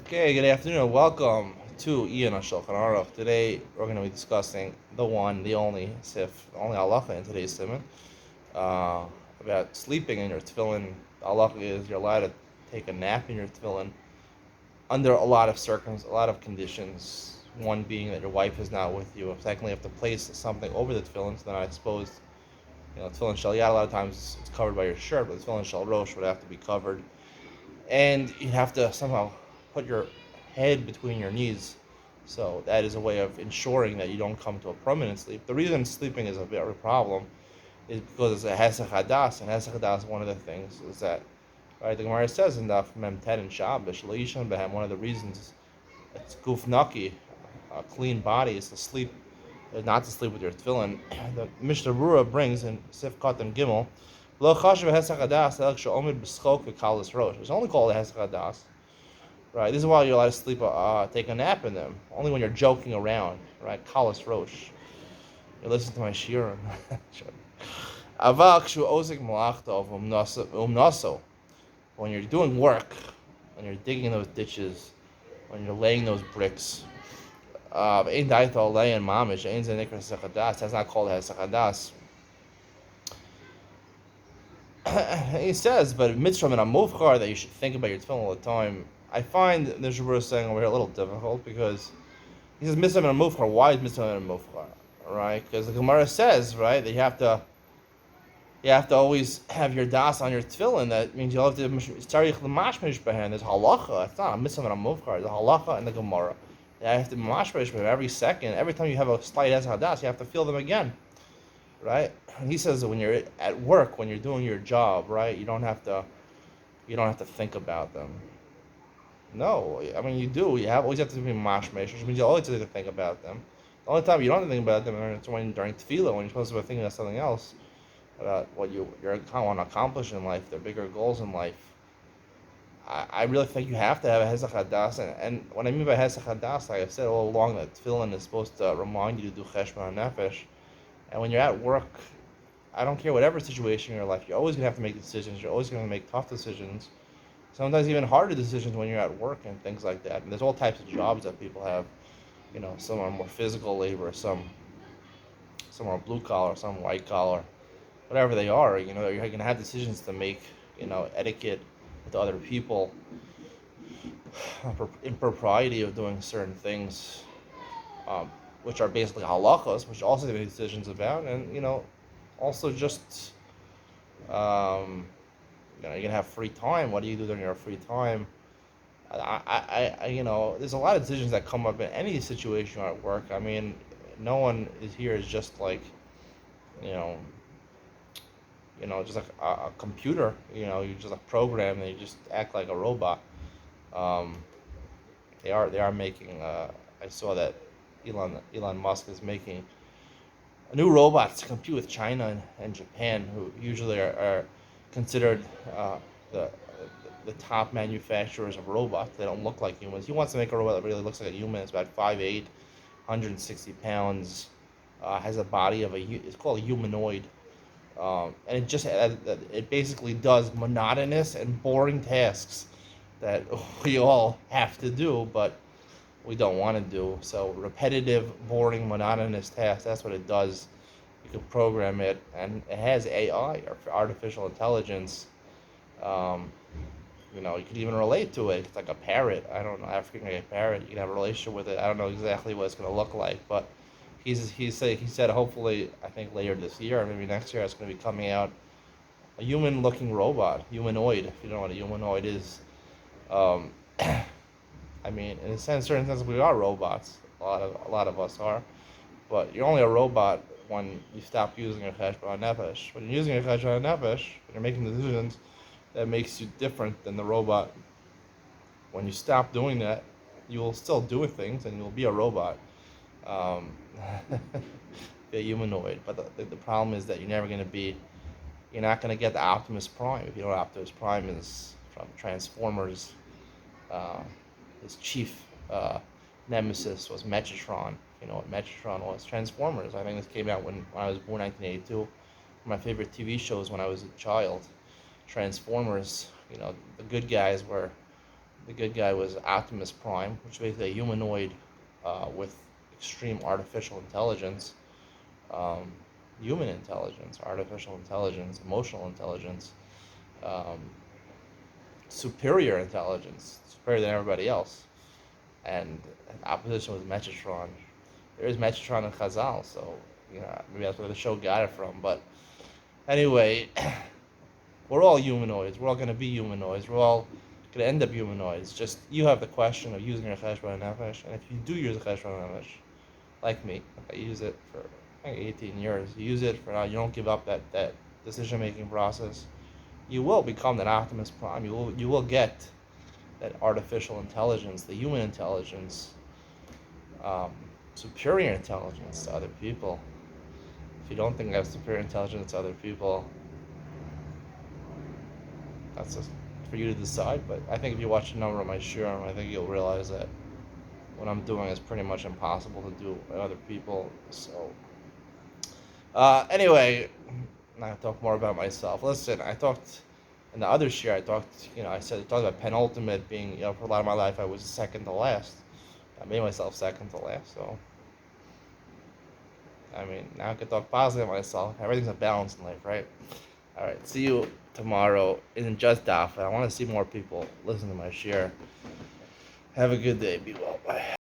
Okay, good afternoon. Welcome to Iyun on Shulchan Aruch. Today we're going to be discussing the one, the only sif, only halacha in today's simon, about sleeping in your tefillin. The halacha is you're allowed to take a nap in your tefillin under a lot of a lot of conditions. One being that your wife is not with you. Secondly, you have to place something over the tefillin, so they're not exposed. Tefillin shel yad, a lot of times it's covered by your shirt, but the tefillin shel rosh would have to be covered, and you have to somehow put your head between your knees. So that is a way of ensuring that you don't come to a permanent sleep. The reason sleeping is a bit of a problem is because it's a hesach hadas, and hesach hadas, one of the things is that, right, the Gemara says in Daf Mem Tet and Shabbos, Shleishon Behem, one of the reasons it's guf naki, a clean body, is to sleep, not to sleep with your tefillin. The Mishnah Berurah brings in Sif Katan Gimel, Lo chashav hesach hadas elk she'omid b'schok v'kalas rosh. It's only called a hesach hadas. Right, this is why you're allowed to sleep, take a nap in them. Only when you're joking around, right? Kalas rosh. You listen to my shiurim. Avak shu ozik malachto umnaso. When you're doing work, when you're digging those ditches, when you're laying those bricks, ein daito lein mamish ein zenikra sekadas. That's not called hesakadas. He says, but mitzvah and a mufchar that you should think about your tefillin all the time. I find the Shabbat saying over here a little difficult because he says mitzvah and a mufchar. Why is mitzvah and a mufchar? Right? Because the Gemara says, right, that you have to always have your das on your tefillin. That means you'll have to tzarich l'mashmish b'hen. There's halacha. It's not a mitzvah and a mufchar. There's a halacha in the Gemara. You have to mashmish b'hen every second. Every time you have a slight hadas, you have to feel them again. Right? And he says that when you're at work, when you're doing your job, right, you don't have to think about them. No, I mean you do. Always have to be mashmesh, which means you always have to think about them. The only time you don't have to think about them is when during tefillah, when you're supposed to be thinking about something else, about what you want to accomplish in life, their bigger goals in life. I really think you have to have a hesach hadas, and what I mean by hesach hadas, like I said all along, that tefillin is supposed to remind you to do cheshbon nefesh. And when you're at work, I don't care whatever situation in your life, you're always going to have to make decisions. You're always going to make tough decisions. Sometimes even harder decisions when you're at work and things like that. And there's all types of jobs that people have. Some are more physical labor, some are blue collar, some white collar, whatever they are. You're going to have decisions to make. Etiquette with other people, impropriety of doing certain things. Which are basically halachas, which also make decisions about, and also just you're gonna have free time. What do you do during your free time? There's a lot of decisions that come up in any situation at work. I mean, no one is just like, just like a computer. You just a program and you just act like a robot. They are making. I saw that Elon Musk is making a new robots to compete with China and Japan, who usually are considered the top manufacturers of robots. They don't look like humans. He wants to make a robot that really looks like a human. It's about 5'8", 160 pounds, has a body of it's called a humanoid, and it basically does monotonous and boring tasks that we all have to do, but we don't want to do. So repetitive, boring, monotonous tasks, that's what it does. You can program it, and it has AI, or artificial intelligence. You could even relate to it. It's like a parrot. I don't know, African like a parrot. You can have a relationship with it. I don't know exactly what it's going to look like, but he said hopefully, I think later this year, or maybe next year, it's going to be coming out a human-looking robot, humanoid. If you don't know what a humanoid is. I mean, in a certain sense, we are robots. A lot of us are, but you're only a robot when you stop using your cheshbon nefesh. When you're using your cheshbon nefesh, when you're making decisions, that makes you different than the robot. When you stop doing that, you will still do things, and you'll be a robot, be a humanoid. But the problem is that you're not going to get the Optimus Prime. If you know what Optimus Prime is from Transformers. His chief nemesis was Metatron. You know what Metatron was? Transformers. I think this came out when I was born, 1982. My favorite TV shows when I was a child. Transformers. The good guys were The good guy was Optimus Prime, which is basically a humanoid with extreme artificial intelligence, um, human intelligence, artificial intelligence, emotional intelligence, um, superior intelligence, superior than everybody else. And opposition was Metatron. There is Metatron in Chazal, so maybe that's where the show got it from. But anyway, we're all humanoids. We're all going to be humanoids. We're all going to end up humanoids. Just you have the question of using your cheshbon nefesh, and if you do use the cheshbon nefesh, like me, I use it for 18 years. You use it for now. You don't give up that decision making process. You will become that Optimus Prime. You will get that artificial intelligence, the human intelligence, um, superior intelligence to other people. If you don't think I have superior intelligence to other people, that's just for you to decide. But I think if you watch a number of my shiurim, I think you'll realize that what I'm doing is pretty much impossible to do by other people. So, anyway, now I talk more about myself. Listen, I talked in the other shiur. I talked about penultimate being, for a lot of my life, I was second to last. I made myself second to last. So, I mean, now I can talk positive of myself. Everything's a balance in life, right? All right, see you tomorrow in Just Daf. I want to see more people listen to my shiur. Have a good day. Be well. Bye.